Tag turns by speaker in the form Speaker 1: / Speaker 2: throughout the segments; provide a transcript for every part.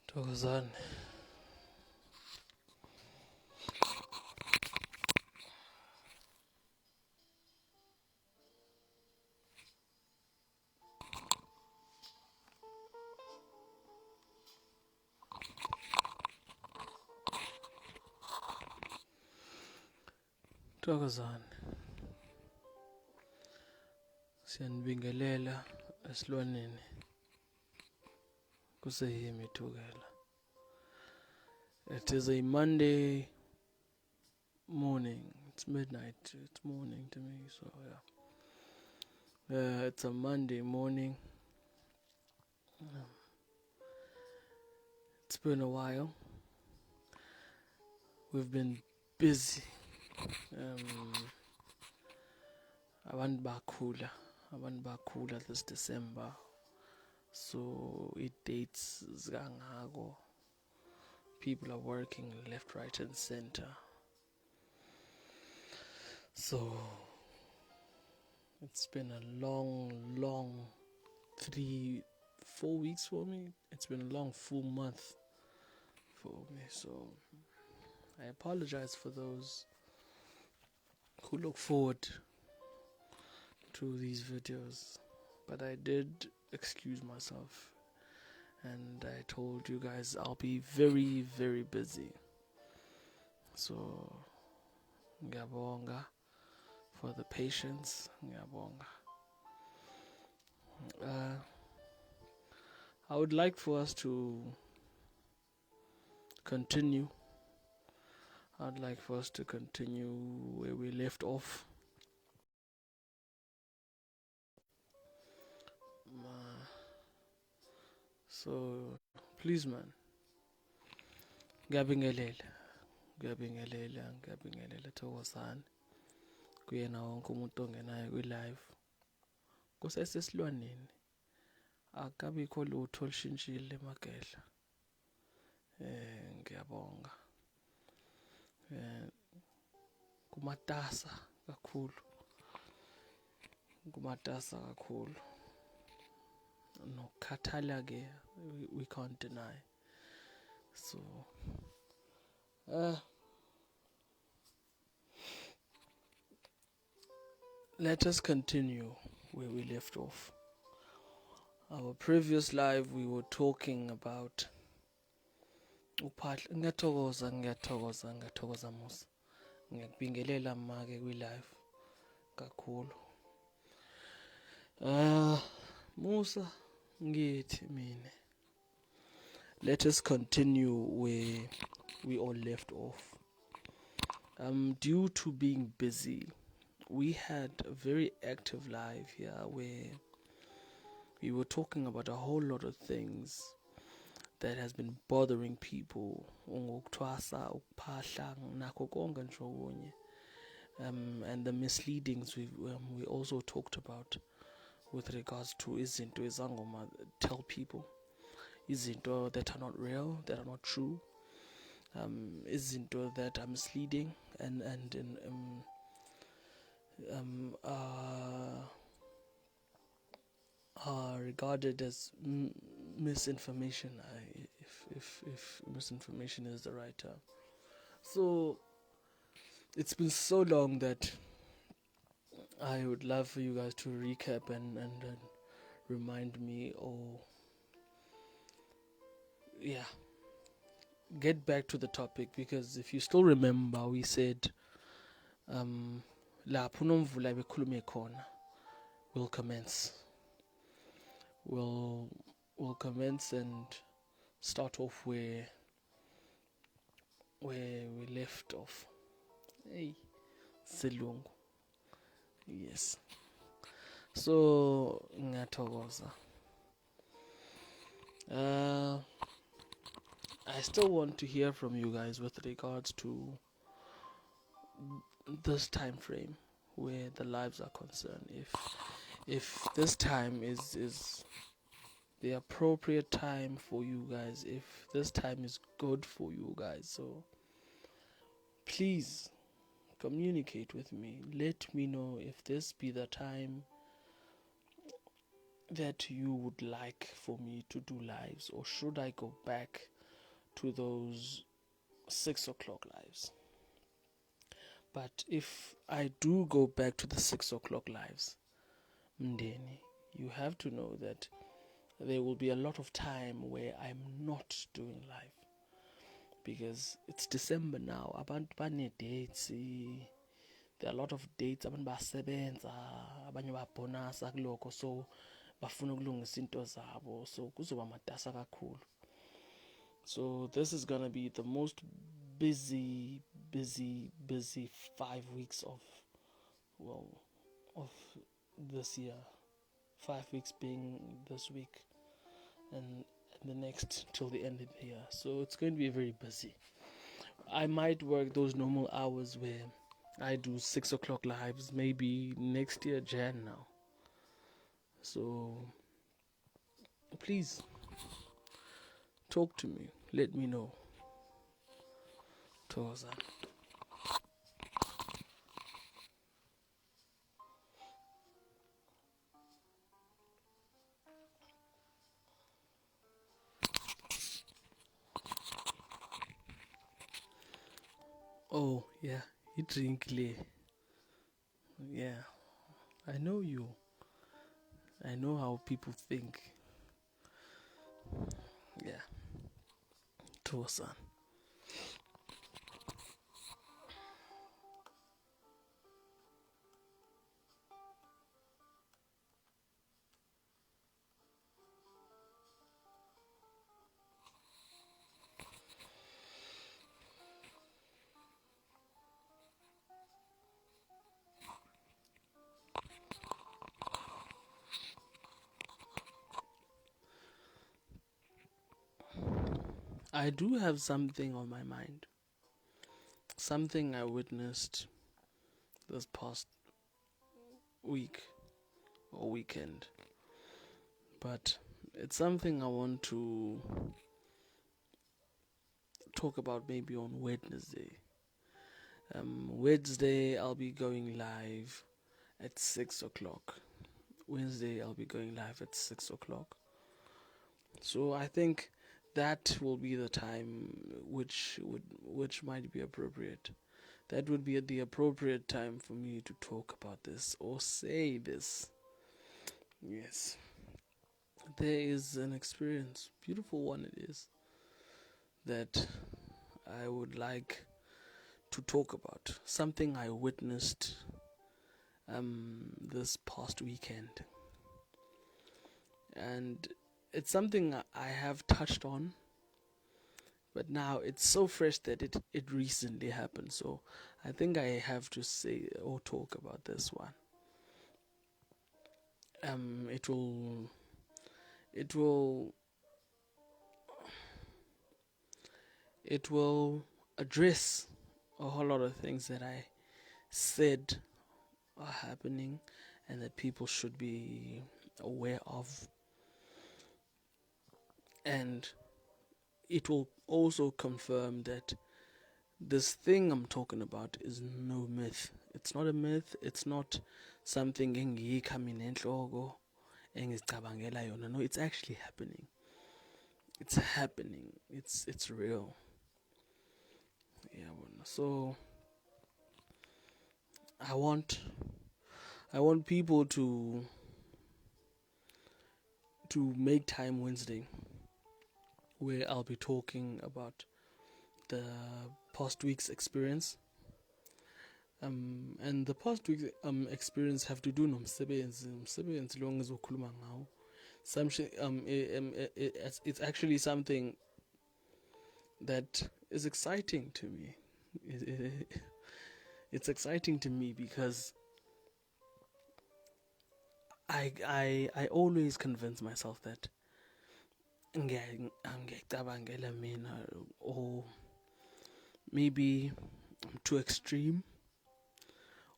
Speaker 1: Thokozani. Thokozani. Siyanibingelela Esilwaneni. Kuseyimi thukela. It is a Monday morning. It's midnight. It's morning to me, so yeah. It's a Monday morning. It's been a while. We've been busy. Abantu bakhula this December. So it dates zikangako. People are working left, right, and center. So it's been a long 3-4 weeks for me. It's been a long full month for me. So I apologize for those who look forward to these videos. But I did excuse myself. And I told you guys I'll be very, very busy. So, ngiyabonga for the patience. Ngiyabonga. I would like for us to continue. I'd like for us to continue where we left off. So, please man, ngiyabingelela Thokozani kuyena wonke umuntu ongenayo kwi-live. Kusesesilwaneni akabikho lutho olushintshile emagedla. Ngiyabonga. Kumatasa kakhulu. Nokukhathala ke we can't deny. So let us continue where we left off. Our previous live we were talking about ngiyathokoza musa. Ngiyakubingelela make kwi-live kakhulu. Musa ngithi mine. Let us continue where we all left off. Due to being busy, we had a very active live here where we were talking about a whole lot of things that has been bothering people. And the misleadings we also talked about with regards to izinto ezangoma tell people, izinto that are not real, that are not true, izinto that are misleading and are regarded as misinformation, if misinformation is the right term. So it's been so long that I would love for you guys to recap and remind me, or get back to the topic, because if you still remember, we said lapho uNomvula bekhulume khona, we'll commence and start off where we left off. Hey, Silungu. Yes. So ngiyathokoza. I still want to hear from you guys with regards to this time frame where the lives are concerned. If this time is the appropriate time for you guys, if this time is good for you guys, so please communicate with me. Let me know if this be the time that you would like for me to do lives, or should I go back to those 6 o'clock lives. But if I do go back to the 6 o'clock lives, Mndeni, you have to know that there will be a lot of time where I'm not doing live. Because it's December now. Abantu bane dates. There are a lot of dates. Abantu basebenza, abanye babonasa kuloko, so bafuna ukulungisa into zabo. So kuzoba matasa kakhulu. So this is gonna be the most busy 5 weeks of this year. 5 weeks being this week and the next till the end of the year. So it's going to be very busy. I might work those normal hours where I do 6 o'clock lives, maybe next year, Jan now. So please talk to me. Let me know. Toza. Oh, yeah, you drink le. Yeah, I know you. I know how people think. Yeah, Tosa. I do have something on my mind. Something I witnessed this past week or weekend. But it's something I want to talk about maybe on Wednesday. Wednesday, I'll be going live at 6 o'clock. Wednesday, I'll be going live at 6 o'clock. So I think that will be the time which might be appropriate. That would be the appropriate time for me to talk about this or say this. Yes. There is an experience, beautiful one it is, that I would like to talk about. Something I witnessed this past weekend. And it's something I have touched on, but now it's so fresh that it recently happened. So I think I have to say or talk about this one. It will address a whole lot of things that I said are happening and that people should be aware of. And it will also confirm that this thing I'm talking about is no myth. It's not a myth. It's not something engiyikhamenenhloko engizicabangela yona. No, it's actually happening. It's happening. It's real. Yeah. So I want people to make time Wednesday where I'll be talking about the past week's experience. And the past week's experience have to do nomsebenzi lo ngizokhuluma ngawo. It's actually something that is exciting to me. It's exciting to me because I always convince myself that ngiyacabangela mina, or maybe I'm too extreme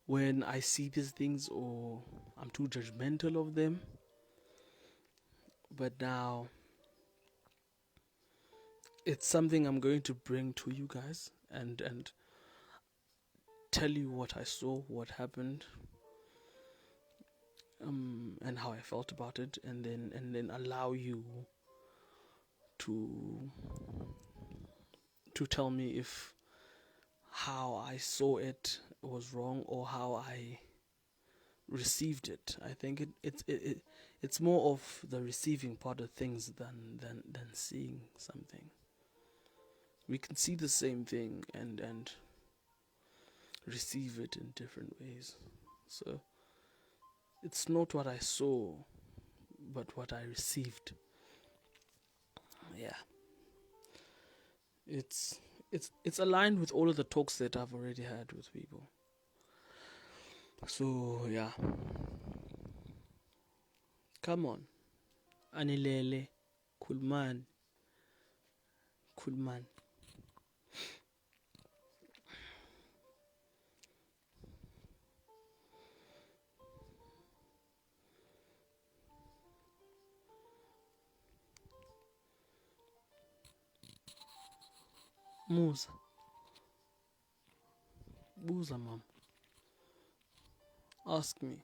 Speaker 1: when I see these things, or I'm too judgmental of them. But now it's something I'm going to bring to you guys and tell you what I saw, what happened, and how I felt about it, and then allow you to to tell me if how I saw it was wrong or how I received it. I think it's more of the receiving part of things than seeing something. We can see the same thing and receive it in different ways. So it's not what I saw, but what I received. Yeah. It's aligned with all of the talks that I've already had with people. So yeah. Come on. Anilele. Kulman. Kulman. Musa. Buza mom. Ask me.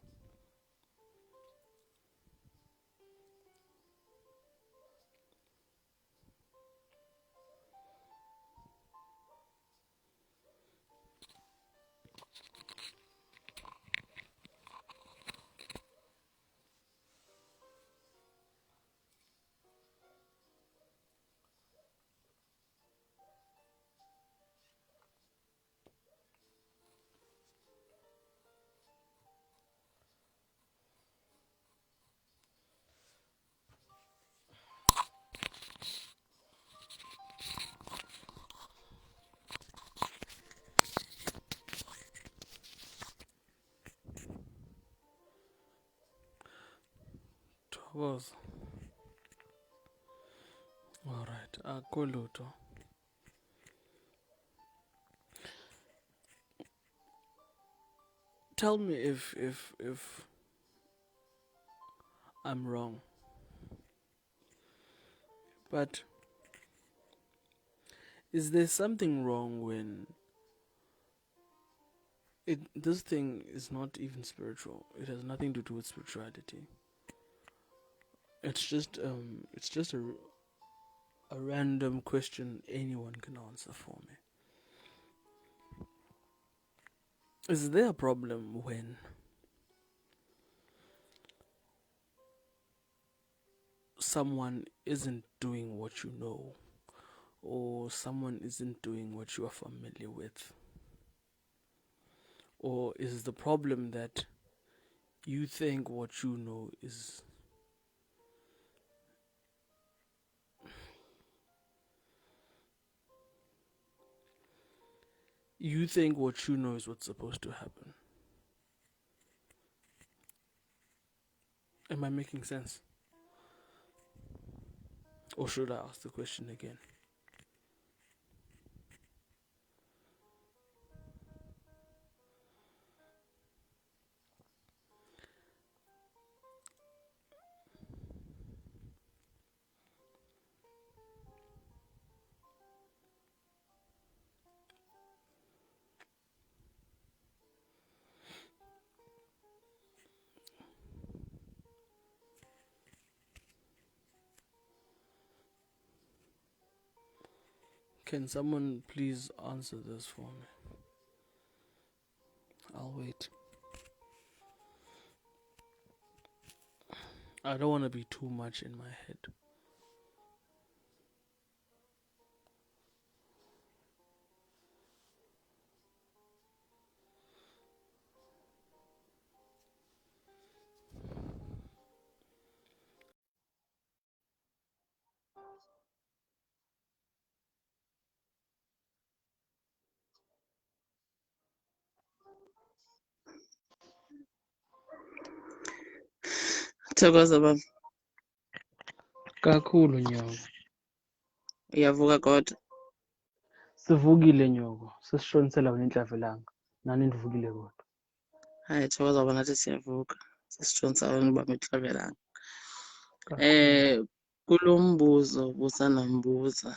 Speaker 1: Was alright. Akuluto. Tell me if I'm wrong. But is there something wrong when this thing is not even spiritual? It has nothing to do with spirituality. It's just a random question anyone can answer for me. Is there a problem when someone isn't doing what you know, or someone isn't doing what you are familiar with? Or is the problem that you think what you know is what's supposed to happen? Am I making sense? Or should I ask the question again? Can someone please answer this for me? I'll wait. I don't want to be too much in my head.
Speaker 2: Thokoza baba.
Speaker 1: Kakhulu nyoko.
Speaker 2: Uyavuka kodwa.
Speaker 1: Sivukile nyoko. Sesishonisela wena inhlavelanga. Nani nivukile kodwa.
Speaker 2: Hayi thokoza baba, nathi siyavuka. Sesitshonisa wena ubaba eklavelanga.
Speaker 1: Kakhulu.
Speaker 2: Kulo mbuzo busanambuza.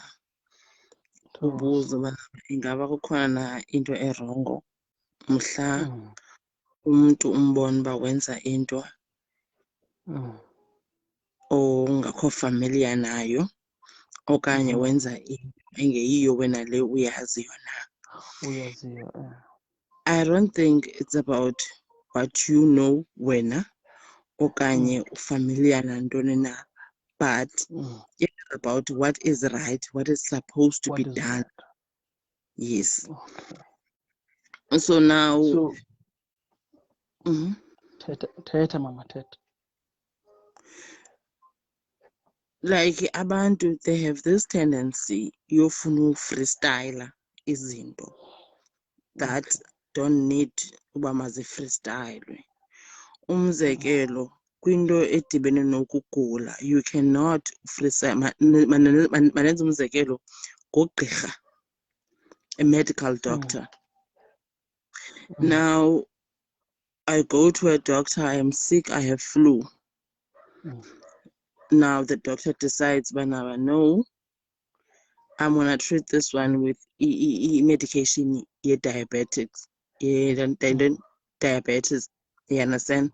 Speaker 2: Ubuzo ubana ingaba kukhona na into erongo mhla umntu umbona uba wenza into ongakho familiar nayo, okanye wenza into engeyiyo wena le uyaziyo na.
Speaker 1: Uyaziyo.
Speaker 2: I don't think it's about what you know wena okanye ufamiliar nantoni na, but it's about what is right, what is supposed to
Speaker 1: What
Speaker 2: be
Speaker 1: is
Speaker 2: done.
Speaker 1: right?
Speaker 2: Yes.
Speaker 1: Okay.
Speaker 2: So now,
Speaker 1: So,
Speaker 2: mhm.
Speaker 1: Teta mama teta.
Speaker 2: Like abantu, they have this tendency yofuna freestyler izinto that don't need uba mazifreestylwe. Umzekelo, kwinto edibene nokugula, you cannot freestyle. Manenze umzekelo ngogqirha, a medical doctor. Now, I go to a doctor, I am sick, I have flu. Now the doctor decides, no, I'm gonna treat this one with medication, diabetics, diabetes, you understand?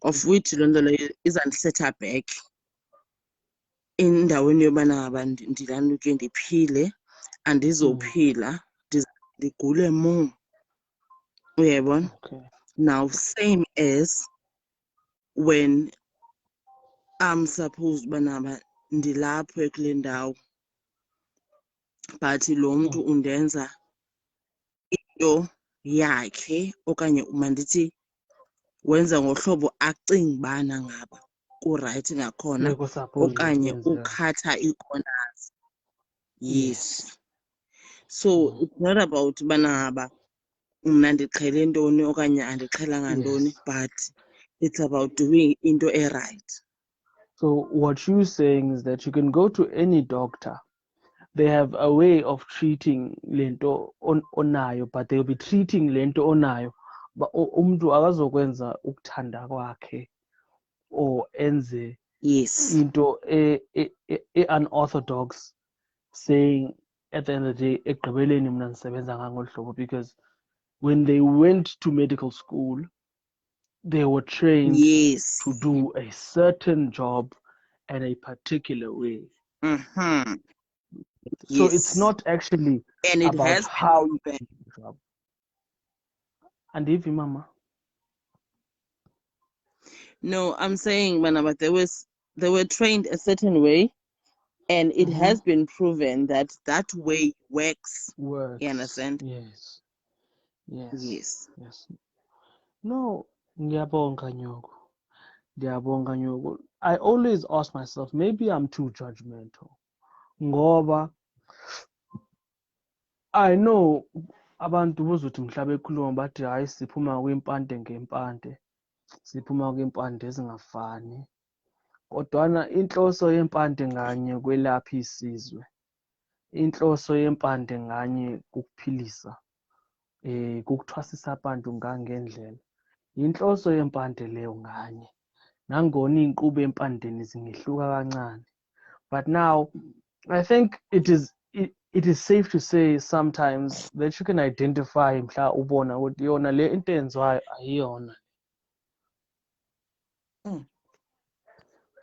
Speaker 2: Of which loo nto leyo izandisetha back endaweni yobana ngaba ndilanuke ndiphile, andizophila, ndigule more. Uyayibona?
Speaker 1: Okay.
Speaker 2: Now, same as when I'm supposed uba ngaba ndilapho kule ndawo, but lo mntu undenza into yakhe okanye mandithi wenza ngohlobo acinga ubana ngaba kurayithi ngakhona okanye ukhatha ii-corners. Yes. So it's not about ubana ngaba mna ndiqhele ntoni okanye andiqhelanga ntoni, but it's about doing into right.
Speaker 1: So what you're saying is that you can go to any doctor. They have a way of treating lento onayo, but they'll be treating lento onayo. But umntu akazokwenza ukuthanda kwakhe or enze into unorthodox, saying at the end of the day ekugqibeleni mna ndisebenza ngangolu hlobo, because when they went to medical school they were trained to do a certain job in a particular way. So it's not actually
Speaker 2: and it
Speaker 1: about
Speaker 2: has
Speaker 1: how you do the job. And if you, mama?
Speaker 2: No, I'm saying, but they were trained a certain way, and it has been proven that that way works. You understand?
Speaker 1: Yes.
Speaker 2: Yes.
Speaker 1: No, ngiyabonga nyoko. I always ask myself, maybe I'm too judgmental. Ngoba I know abantu bozothi mhla bekhuluma bathi hayi siphuma kwimpande ngempande, siphuma kwimpande ezingafani. Kodwana inhloso yempande nganye kwelapha isizwe. Inhloso yempande nganye kukuphilisa. Kukuthwasisa abantu ngangendlela. Inhloso yempande leyo nganye. Nangona iy'nqubo empandeni zingehluka kancane. But now I think it is safe to say sometimes that you can identify mhla ubona ukuthi yona le into enziwayo ayiyona.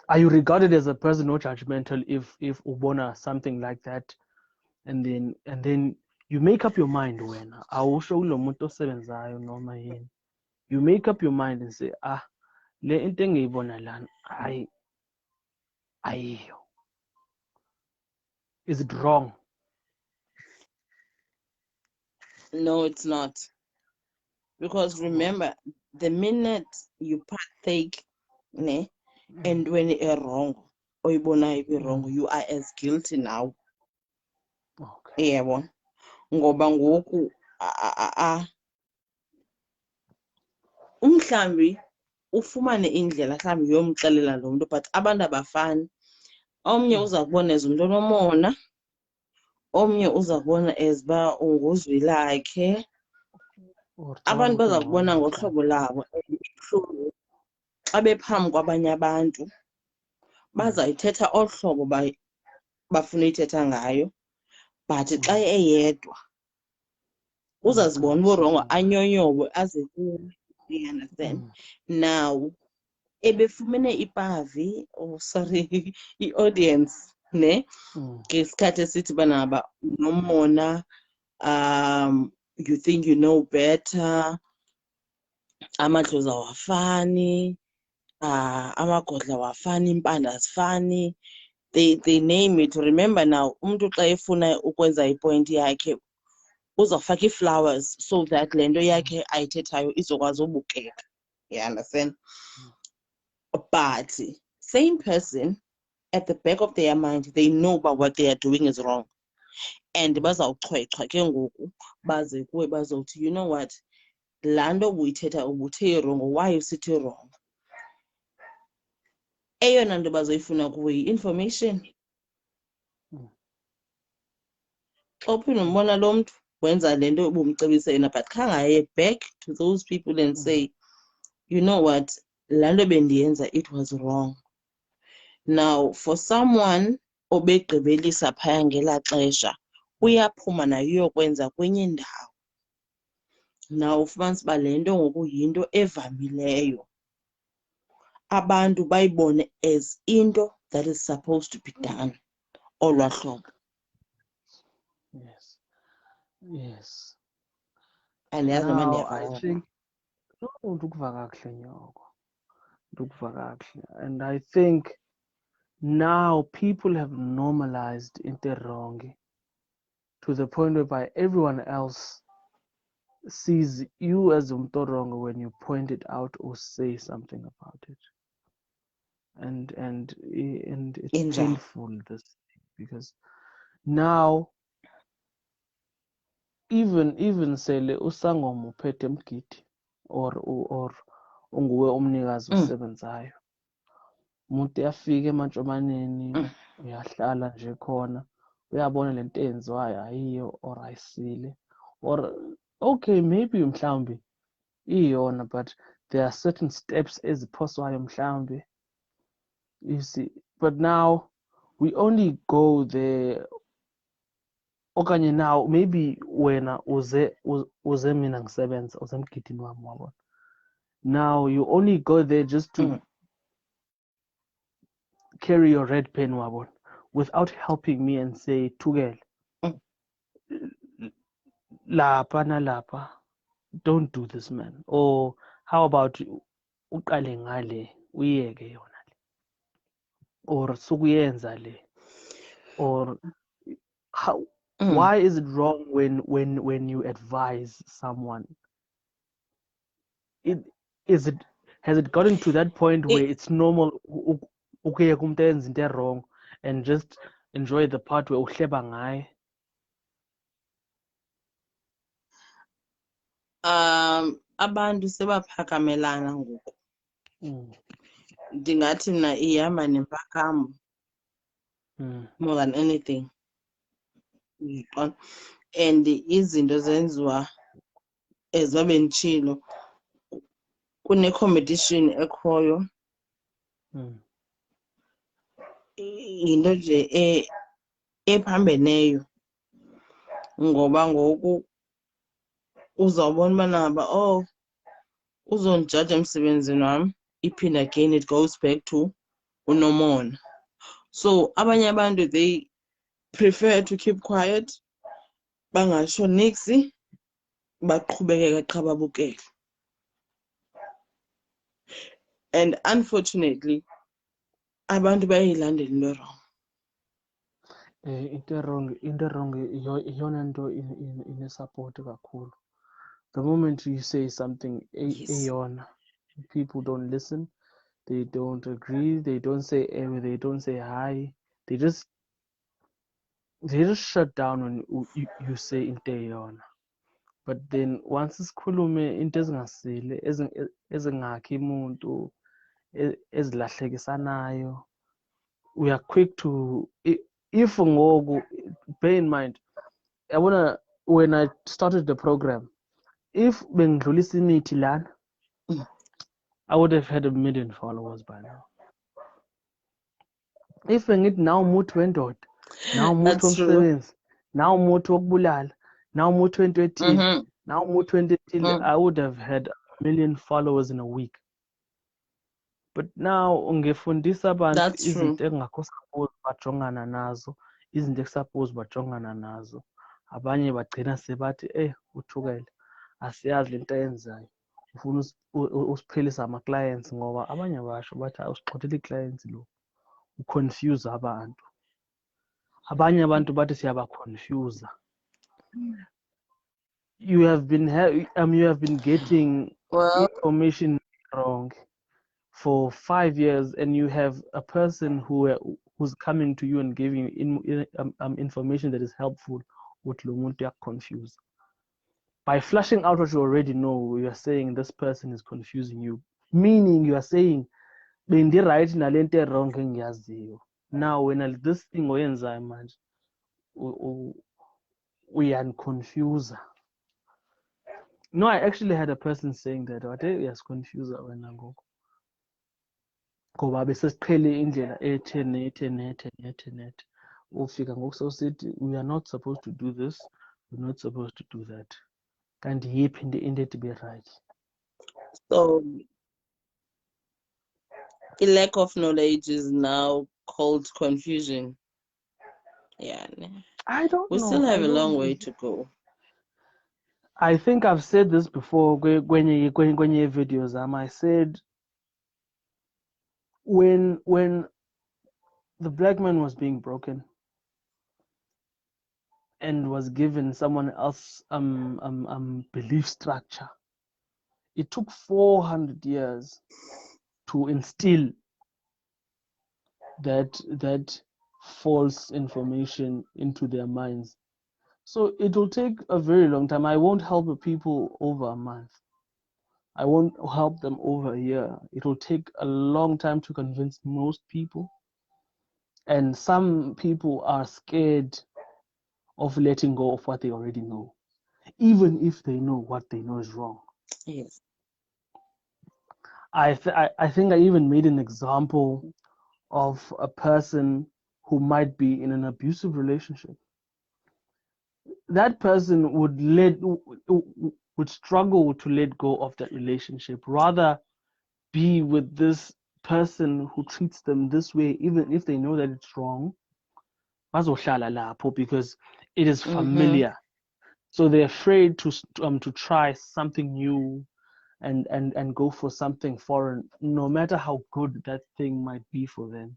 Speaker 1: Are you regarded as a person or judgmental if ubona something like that, and then you make up your mind wena awusho kulo muntu osebenzayo noma yini, you make up your mind and say le into engiyibona lana ayiyo. Is it wrong?
Speaker 2: No, it's not. Because remember, the minute you partake and when you're wrong or you be wrong, you are as guilty now.
Speaker 1: Okay.
Speaker 2: Yebo. Ngoba ngoku umhlambi ufumane indlela mhlawumbi yomxelela lo mntu, but abantu abafani. Omnye uza kubona as umuntu onomona, omnye uza kubona as uba unguzwi lakhe. Abantu baza kubona ngohlobo labo, ebuhlungu xa bephambi kwabanye abantu bazayithetha olu hlobo bafuna uyithetha ngayo, but xa eyedwa uzazibona uburongo anyonyobe aze kuwe. You understand? Now ebefumene ipavi, i-audience ne ngesikhathi esithi banaba nomona you think you know better, amadlozi awafani, amagodla awafani, impanda azifani, they name it. Remember now, umuntu xa efuna ukwenza ipoint yakhe uzawufaka ii-flowers so that le nto yakhe ayithethayo izokwazi ubukeka. You understand? But same person, at the back of their mind, they know about what they are doing is wrong. And bazawuchwechwa ke ngoku baze kuwe bazothi, you know what, laa nto ubuyithetha ubuthe wrong, why usithi wrong. Eyona nto bazoyifuna kuwe yi-information. Xa uphinde umbona lo mntu wenza le nto ubumcebise yena, but khangaye back to those people and say, you know what, laa nto bendiyenza, it was wrong. Now, for someone obegqibelisa phaya ngelaa xesha, uyaphuma nayo uyokwenza kwenye indawo. Now, ufumanisa uba le nto ngoku yinto evamileyo. Abantu bayibone as into that is supposed to be done. Olwaa hlobo.
Speaker 1: Yes.
Speaker 2: Andiyazi noma
Speaker 1: Now,
Speaker 2: ndiyava
Speaker 1: I think ukuva kakuhle nyoko. Ukuva kakuhle. And I think now people have normalized into wrong to the point whereby everyone else sees you as wrong when you point it out or say something about it. And it's painful, this, because now even sele usangoma uphethe emgidi or unguwe umnikazi osebenzayo, umuntu uyafika emantshomaneni, uyahlala nje khona, uyabona le nto enziwayo ayiyo or ayisile, or okay maybe mhlawumbi iyona, but there are certain steps eziphoswayo mhlawumbi, you see. But now we only go there. Okanye now maybe wena uze mina ngisebenza uze emgidini wami wabona. Now you only go there just to carry your red pen wabona, without helping me and say Thukela, lapha nalapha, don't do this, man. Or how about uqale ngale uyeke yona le, or sukuyenza le, or how. Why is it wrong when you advise someone? Has it gotten to that point where it's normal ukuyeka umuntu enza into wrong and just enjoy the part where uhleba ngaye?
Speaker 2: Abantu sebaphakamelana ngoku. Ndingathi mna ihamba nempakamo more than anything. And izinto zenziwa as babenditshilo, kune-competition ekhoyo, yinto nje ephambeneyo, ngoba ngoku uzawubona uba naba uzondijaja emsebenzini wam, iphinde again it goes back to unomona. So abanye abantu they prefer to keep quiet, bangatsho niksi, baqhubekeka qha babukele. And unfortunately abantu bayayilandela into wrong.
Speaker 1: Into wrong iyona nto ine-support kakhulu. The moment you say something eyona, people don't listen, they don't agree, they don't say they don't say hi, they just shut down when you say into eyona. But then once isikhulume into ezingasile, ezingakhi umuntu, ezilahlekisanayo, we are quick to, if ngoku, bear in mind, when I started the program, if bengidlulisa imithi lana, I would have had 1 million followers by now. If bengithi nawu umuthi wendoda, nawu umuthi womsebenzi, nawu umuthi wokubulala, nawu umuthi wento ethile, nawu umuthi wento ethile, I would have had 1 million followers in a week. But now ungefundisa abantu
Speaker 2: That's true.
Speaker 1: izinto engakho suppose bajongana nazo, izinto ekusuppose bajongana nazo. Abanye bagcina sebathi uthukele asiyazi lento ayenzayo. Ufuna usiphilisa ama-clients ngoba abanye basho bathi usixoxela ii-clients lo uconfuse abantu. Abanye abantu bathi siyaba-confuse. You have been getting
Speaker 2: Well,
Speaker 1: information wrong for 5 years, and you have a person who's coming to you and giving you information that is helpful. With lo muntu uyakuconfuse. By flashing out what you already know, you are saying this person is confusing you. Meaning you are saying bendiright nalento wrong engiyaziyo. Now when this thing oyenzayo manje uyanconfuse. No, I actually had a person saying that uyasiconfuse wena ngoku. Ngoba besesiqhele indlela ethe nethe ufika ngoku sewusithi we are not supposed to do this, we're not supposed to do that. Kanti yiphi into ethi be right?
Speaker 2: so a lack of knowledge is now called confusion. Yeah,
Speaker 1: I don't
Speaker 2: we
Speaker 1: know.
Speaker 2: still have a long way to go.
Speaker 1: I think I've said this before kwenye videos. I said when the black man was being broken and was given someone else belief structure, it took 400 years to instill that false information into their minds. So it will take a very long time. I won't help people over a month. I won't help them over a year. It will take a long time to convince most people. And some people are scared of letting go of what they already know, even if they know what they know is wrong.
Speaker 2: Yes.
Speaker 1: I think I even made an example of a person who might be in an abusive relationship. That person would struggle to let go of that relationship, rather be with this person who treats them this way, even if they know that it's wrong, because it is familiar. So they're afraid to try something new and go for something foreign, no matter how good that thing might be for them.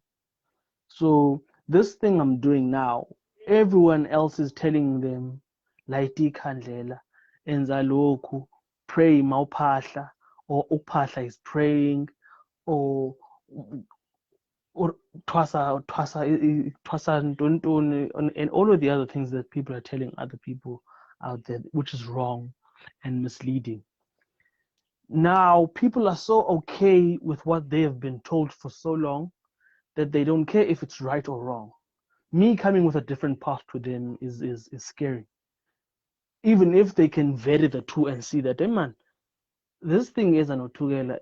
Speaker 1: So this thing I'm doing now, everyone else is telling them, laiti khandlela, enza lokhu, pray mawuphahla, or uphahla is praying, or twasa ntontoni, and all of the other things that people are telling other people out there, which is wrong and misleading. Now people are so okay with what they have been told for so long that they don't care if it's right or wrong. Me coming with a different path to them is scary. Even if they can vary the two and see that, hey man, this thing is an otugela.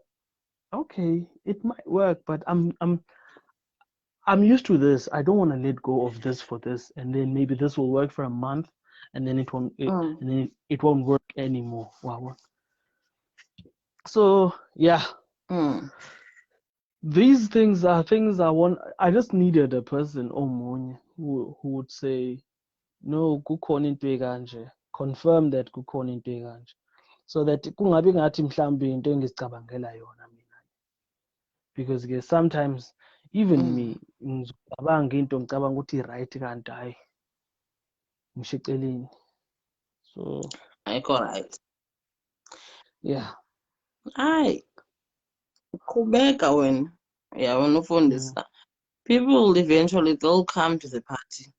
Speaker 1: Okay, it might work, but I'm used to this. I don't want to let go of this for this, and then maybe this will work for a month, and then it won't work anymore. Wow. So yeah, these things are things I want. I just needed a person, who would say, no, kukhona into ekanje. Confirm that kukhona into ekanje, so that kungabi ngathi mhlambe into engizicabangela yona mina. Because sometimes even me ngicabanga into ngicabanga ukuthi right kanti hayi ngishiceleni. So
Speaker 2: Ayikho right.
Speaker 1: Yeah.
Speaker 2: Hayi, qhubeka wena. Uyabona ufundisa. People they'll come to the party.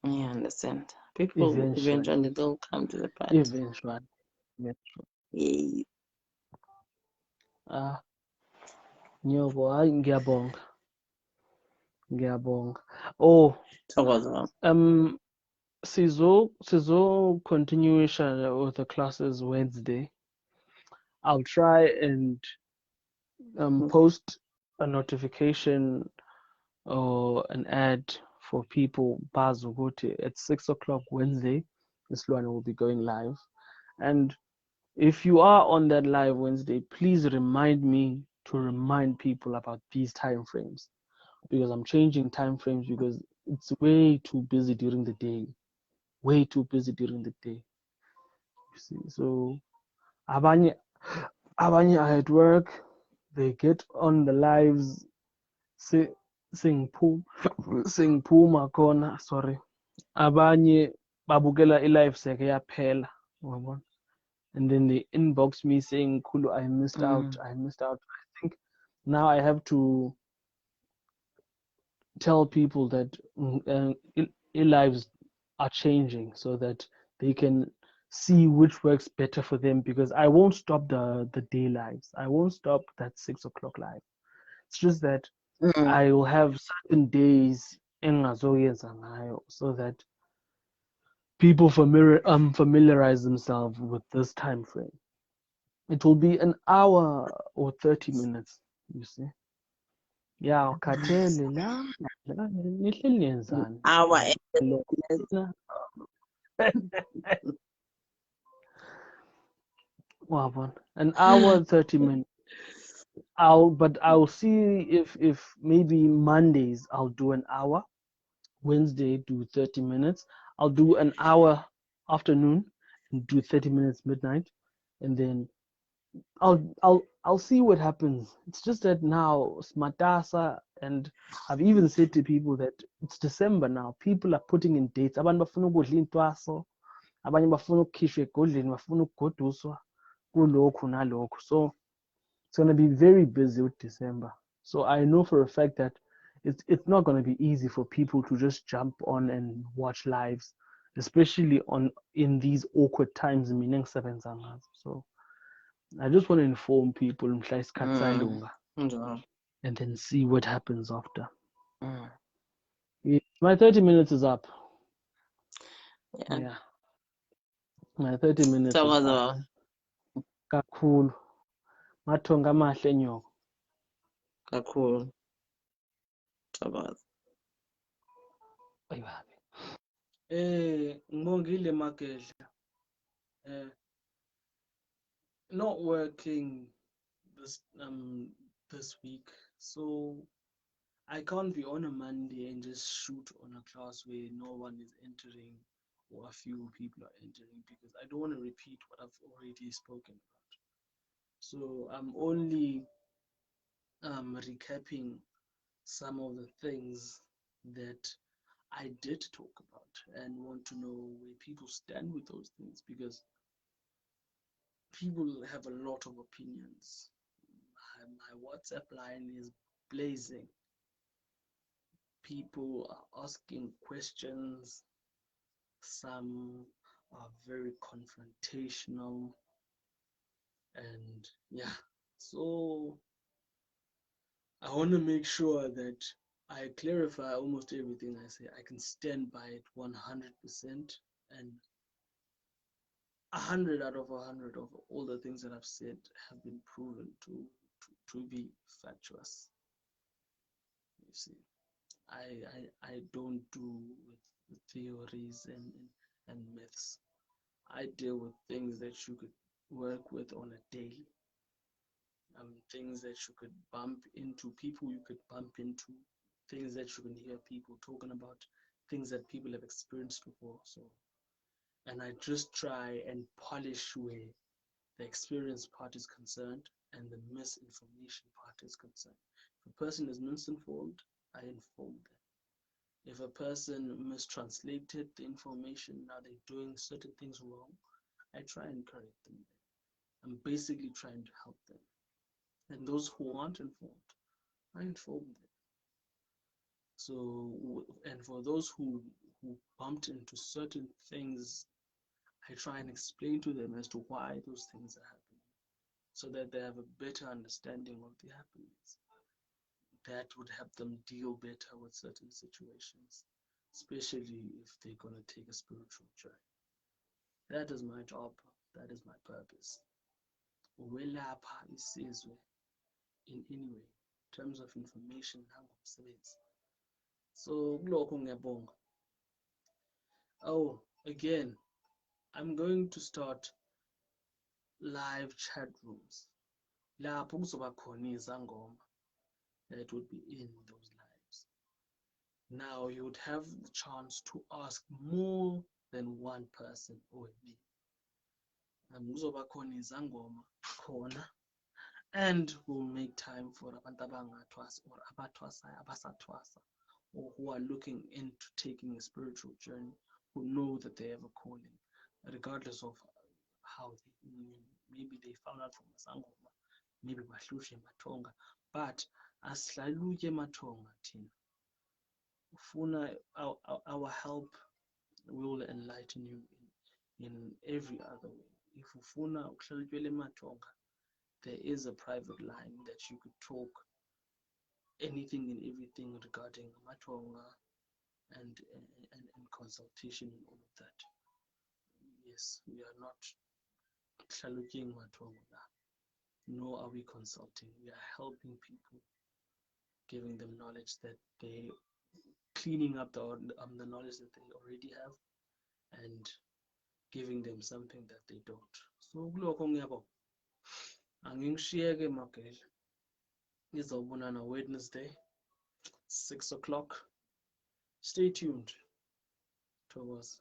Speaker 2: You understand? People eventually they'll come to the party.
Speaker 1: Eventually.
Speaker 2: Yeah.
Speaker 1: Nyobo, hayi ngiyabonga. Oh,
Speaker 2: Thokoza.
Speaker 1: sizo continuation with the classes Wednesday. I'll try and post a notification or an ad for people bazukuthi at 6 o'clock Wednesday. This one will be going live, and If you are on that live Wednesday, please remind me to remind people about these time frames, because I'm changing time frames because it's way too busy during the day. Way too busy during the day. You see, so abanye abanye are at work, they get on the lives, singiphuma khona, sorry. Abanye babukela i-live seke yaphela, uyabona? And then they inbox me saying, Kulu, I missed out. I think now I have to tell people that lives are changing so that they can see which works better for them, because I won't stop the day lives. I won't stop that 6 o'clock live. It's just that
Speaker 2: Mm.
Speaker 1: I will have certain days engazoyenza ngayo so that people familiarize themselves with this time frame. It will be an hour or 30 minutes, you see. Yeah, khathele la nihleli niyenzani?
Speaker 2: Hour and 30
Speaker 1: Hello.
Speaker 2: minutes.
Speaker 1: Wabona, an hour 30 minutes. I'll see if maybe Mondays I'll do an hour, Wednesday do 30 minutes. I'll do an hour afternoon and do 30 minutes midnight, and then I'll see what happens. It's just that now smatasa, and I've even said to people that it's December now. People are putting in dates. Abantu bafuna ukudla intwaso, abanye bafuna ukukhishwa egodleni, bafuna ukugoduswa kulokhu nalokhu. So it's going to be very busy with December. So I know for a fact that it's not going to be easy for people to just jump on and watch lives, especially on in these awkward times. So I just want to inform people
Speaker 2: Mm.
Speaker 1: and then see what happens after.
Speaker 2: Mm.
Speaker 1: Yeah, my 30 minutes is up.
Speaker 2: Yeah.
Speaker 1: Yeah, my 30 minutes is up.
Speaker 2: Sawazwa.
Speaker 1: Kakhulu. Mathonga mahle nyoko.
Speaker 2: Kakhulu. Sawazwa.
Speaker 1: Ayibabe. Ngibongile Magedla. Not working this week, so I can't be on a Monday and just shoot on a class where no one is entering or a few people are entering, because I don't want to repeat what I've already spoken about. So I'm only recapping some of the things that I did talk about and want to know where people stand with those things, because people have a lot of opinions. My WhatsApp line is blazing. People are asking questions. Some are very confrontational. And yeah, so I want to make sure that I clarify almost everything I say. I can stand by it 100%, and 100 out of 100 of all the things that I've said have been proven to be factuous. You see, I don't do with theories and myths. I deal with things that you could work with on a daily, things that you could bump into, people you could bump into, things that you can hear people talking about, things that people have experienced before. So, and I just try and polish where the experience part is concerned and the misinformation part is concerned. If a person is misinformed, I inform them. If a person mistranslated the information, now they're doing certain things wrong, I try and correct them. I'm basically trying to help them. And those who aren't informed, I inform them. So, and for those who bumped into certain things, I try and explain to them as to why those things are happening, so that they have a better understanding of the happenings. That would help them deal better with certain situations, especially if they're going to take a spiritual journey. That is my job. That is my purpose. Ukwelapha isizwe in any way, in terms of information nangomsebenzi. So kulokho ngiyabonga. Oh, again, I'm going to start live chat rooms lapho kuzoba khona izangoma that would be in those lives. Now you would have the chance to ask more than one person already. Kuzoba khona izangoma khona, and we'll make time for abantu abangathwasa or abathwasayo, abasathwasa, or who are looking into taking a spiritual journey, who know that they have a calling, regardless of how maybe they found out from Masangoma, maybe bahlushe emathonga, but asihlaluke emathonga thina. Ufuna our help will enlighten you in every other way. If ufuna ukuhlalukelwa emathonga, there is a private line that you could talk anything and everything regarding matonga and consultation and all of that. Yes, we are not shaluking matonga, nor are we consulting. We are helping people, giving them knowledge that they cleaning up the knowledge that they already have and giving them something that they don't. So kulokho ngiyabo angingishiyeke magele. Izobonana Wednesday 6 o'clock. Stay tuned. Thomas.